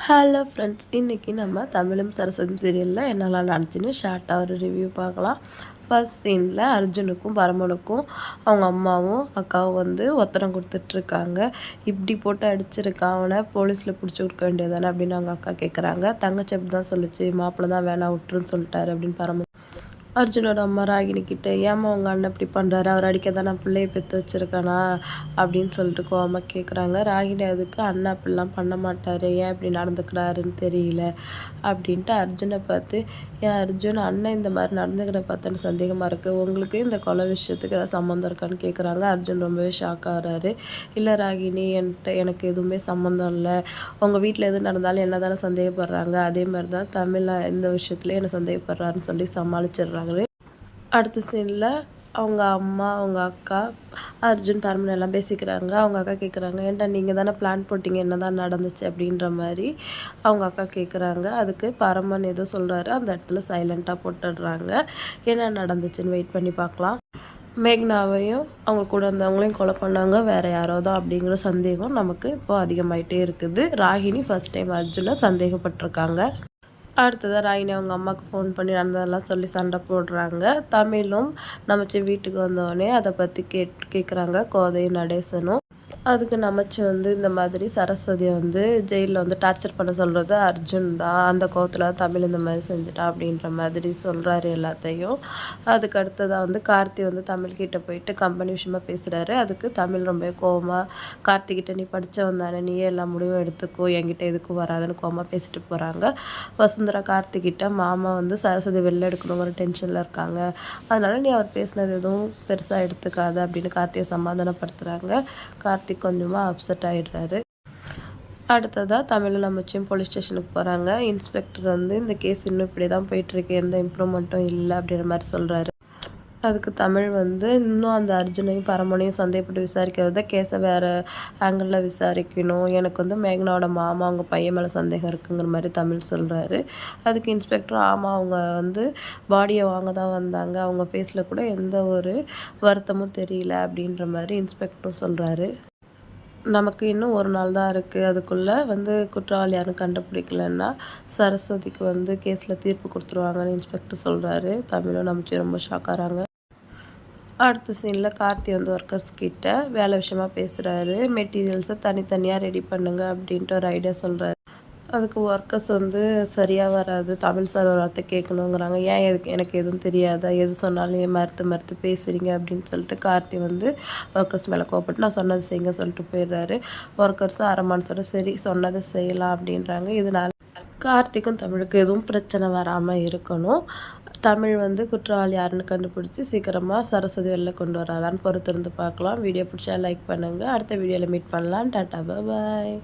Hello friends, இன்றைக்கி நம்ம தமிழும் சரஸ்வதியும் சீரியலில் என்னெல்லாம் நடந்துச்சுன்னு ஷார்ட்டாக ஒரு ரிவ்யூ பார்க்கலாம். ஃபர்ஸ்ட் சீனில் அர்ஜுனுக்கும் பரமனுக்கும் அவங்க அம்மாவும் அக்காவும் வந்து ஒத்தடம் கொடுத்துட்ருக்காங்க. இப்படி போட்டு அடிச்சிருக்கான், அவனை போலீஸில் பிடிச்சி கொடுக்க வேண்டியதானே அப்படின்னு அவங்க அக்கா கேட்குறாங்க. தங்கச்சி அப்படி தான் சொல்லிச்சு, மாப்பிள்ளை தான் வேணா விட்டுருன்னு சொல்லிட்டாரு அப்படின்னு பரமன் அர்ஜுனோட அம்மா ராகினிக்கிட்ட, ஏம்மா உங்கள் அண்ணன் இப்படி பண்ணுறாரு, அவர் அடிக்க தான் நான் பிள்ளையை பெற்று வச்சுருக்கானா அப்படின்னு சொல்லிட்டு கோவமாக கேட்குறாங்க. ராகினி அதுக்கு, அண்ணா அப்படிலாம் பண்ண மாட்டார், ஏன் இப்படி நடந்துக்கிறாருன்னு தெரியல அப்படின்ட்டு அர்ஜுனை பார்த்து, ஏன் அர்ஜுன் அண்ணன் இந்த மாதிரி நடந்துக்கிற பார்த்தேன்னு சந்தேகமாக இருக்குது, உங்களுக்கு இந்த கொலை விஷயத்துக்கு ஏதாவது சம்மந்தம் இருக்கான்னு கேட்குறாங்க. அர்ஜுன் ரொம்பவே ஷாக் ஆகிறாரு. இல்லை ராகினி, எனக்கு எதுவுமே சம்மந்தம் இல்லை, உங்கள் வீட்டில் எது நடந்தாலும் என்ன தானே சந்தேகப்படுறாங்க, அதே மாதிரி தான் தமிழ் இந்த விஷயத்துலேயே என்னை சந்தேகப்படுறாருன்னு சொல்லி சமாளிச்சிடுறாங்க. அடுத்த சீனில் அவங்க அம்மா, அவங்க அக்கா, அர்ஜுன் பரமன் எல்லாம் பேசிக்கிறாங்க. அவங்க அக்கா கேட்குறாங்க, ஏன்டா நீங்கள் தானே பிளான் போட்டிங்க, என்ன தான் நடந்துச்சு அப்படின்ற மாதிரி அவங்க அக்கா கேட்குறாங்க. அதுக்கு பரமன் எதோ சொல்கிறாரு, அந்த இடத்துல சைலண்ட்டாக போட்டுடுறாங்க. என்ன நடந்துச்சுன்னு வெயிட் பண்ணி பார்க்கலாம். மேக்னாவையும் அவங்க கூட இருந்தவங்களையும் கொலை பண்ணாங்க வேறு யாரோ தான் அப்படிங்கிற சந்தேகம் நமக்கு இப்போ அதிகமாகிட்டே இருக்குது. ராகினி ஃபஸ்ட் டைம் அர்ஜுனை சந்தேகப்பட்டிருக்காங்க. அடுத்ததாக ராகினி அவங்க அம்மாவுக்கு ஃபோன் பண்ணி நடந்ததெல்லாம் சொல்லி சண்டை போடுறாங்க. தமிழும் நமச்சி வீட்டுக்கு வந்தோடனே அதை பற்றி கேட்குறாங்க கோதையும் நடேசனும். அதுக்கு நமச்சி வந்து இந்த மாதிரி சரஸ்வதியை வந்து ஜெயிலில் வந்து டார்ச்சர் பண்ண சொல்கிறது அர்ஜுன் தான், அந்த கோவத்தில் தமிழ் இந்த மாதிரி செஞ்சுட்டா அப்படின்ற மாதிரி சொல்கிறாரு எல்லாத்தையும். அதுக்கு அடுத்ததாக வந்து கார்த்தி வந்து தமிழ்கிட்ட போயிட்டு கம்பெனி விஷயமா பேசுகிறாரு. அதுக்கு தமிழ் ரொம்ப கோவமாக, கார்த்திகிட்ட நீ படித்தவன் தானே, நீயே எல்லா முடிவும் எடுத்துக்கோ, என்கிட்ட எதுக்கும் வராதுன்னு கோவமாக பேசிட்டு போகிறாங்க. வசுந்தரா கார்த்திகிட்ட, மாமா வந்து சரஸ்வதி வெளில எடுக்கணுங்கிற டென்ஷனில் இருக்காங்க, அதனால் நீ அவர் பேசினது எதுவும் பெருசாக எடுத்துக்காது அப்படின்னு கார்த்தியை சமாதானப்படுத்துகிறாங்க. கார்த்திக் கொஞ்சமாக அப்செட் ஆகிடுறாரு. அடுத்ததாக தமிழும் நமச்சியும் போலீஸ் ஸ்டேஷனுக்கு போகிறாங்க. இன்ஸ்பெக்டர் வந்து இந்த கேஸ் இன்னும் இப்படி தான் போயிட்டுருக்கு, எந்த இம்ப்ரூவ்மெண்ட்டும் இல்லை அப்படின்ற மாதிரி சொல்கிறாரு. அதுக்கு தமிழ் வந்து, இன்னும் அந்த அர்ஜுனையும் பரமனையும் சந்தேகப்பட்டு விசாரிக்கிறத கேஸை வேறு ஆங்கிளில் விசாரிக்கணும், எனக்கு வந்து மேக்னாவோட மாமா அவங்க பையன் மேலே சந்தேகம் இருக்குங்கிற மாதிரி தமிழ் சொல்கிறாரு. அதுக்கு இன்ஸ்பெக்டர், ஆமாம் அவங்க வந்து பாடியை வாங்க தான் வந்தாங்க, அவங்க ஃபேஸில் கூட எந்த ஒரு வருத்தமும் தெரியல அப்படின்ற மாதிரி இன்ஸ்பெக்டரும் சொல்கிறாரு. நமக்கு இன்னும் ஒரு நாள் தான் இருக்குது, அதுக்குள்ளே வந்து குற்றவாளி யாரும் கண்டுபிடிக்கலன்னா சரஸ்வதிக்கு வந்து கேஸில் தீர்ப்பு கொடுத்துருவாங்கன்னு இன்ஸ்பெக்டர் சொல்கிறாரு. தமிழும் நமச்சு ரொம்ப ஷாக்காகிறாங்க. அடுத்த சீனில் கார்த்தி வந்து ஒர்க்கர்ஸ் கிட்ட வேலை விஷயமா பேசுகிறாரு. மெட்டீரியல்ஸை தனித்தனியாக ரெடி பண்ணுங்க அப்படின்ட்டு ஒரு ஐடியா சொல்கிறாரு. அதுக்கு ஒர்க்கர்ஸ் வந்து சரியாக வராது, தமிழ் சார் ஒரு வார்த்தை கேட்கணுங்கிறாங்க. ஏன் எனக்கு எதுவும் தெரியாதா, எது சொன்னாலும் மறுத்து பேசுகிறீங்க அப்படின்னு சொல்லிட்டு கார்த்தி வந்து ஒர்க்கர்ஸ் மேலே கோவப்பட்டு, நான் சொன்னதை செய்யுங்க சொல்லிட்டு போயிடுறாரு. ஒர்க்கர்ஸும் அரமானசோட சரி சொன்னதை செய்யலாம் அப்படின்றாங்க. இதனால் கார்த்திக்கும் தமிழுக்கு எதுவும் பிரச்சனை வராமல் இருக்கணும். தமிழ் வந்து குற்றவாளி யாருன்னு கண்டுபிடிச்சி சீக்கிரமாக சரஸ்வதி வெளில கொண்டு வராதான்னு பொறுத்திருந்து பார்க்கலாம். வீடியோ பிடிச்சா லைக் பண்ணுங்கள். அடுத்த வீடியோவில் மீட் பண்ணலாம். டாட்டா, பாய்.